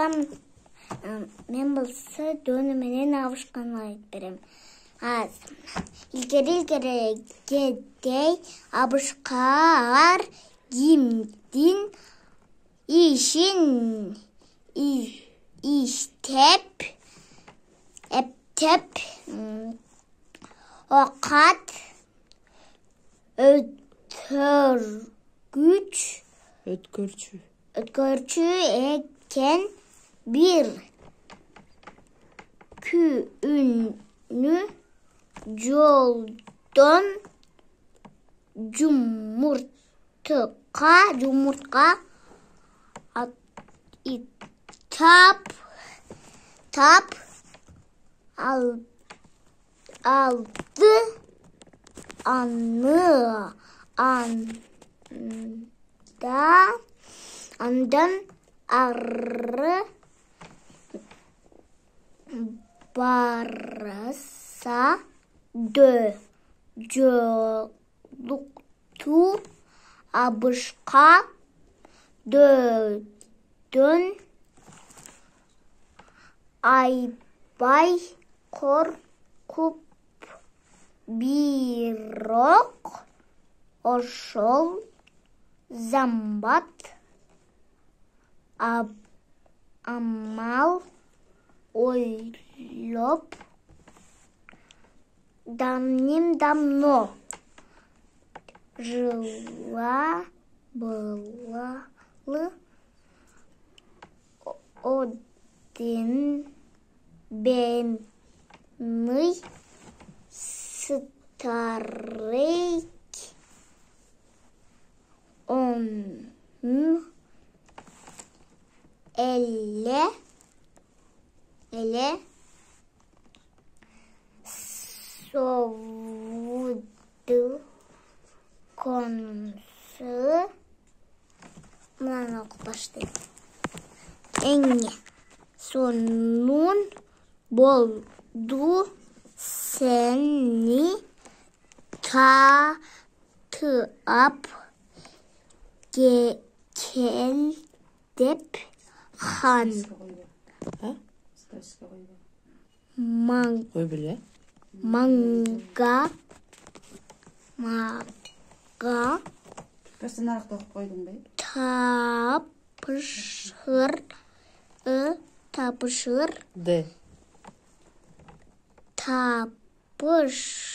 балам мен болса дөні менен абышканы айтып берем. Илгери абышкалар кимдин ишин иштеп окат өткөрчү экен бир күнү жолдон жумуртка тап алды андан ары барса жолукту абышка дөдөн айбай коркуп бирок ошол замбат амал ойлоп давным-давно жила-была один бедный старик. Он эле совуду конусу мынаны окуп баштайм. Эңе сонун болду сени татып кел деп хан мага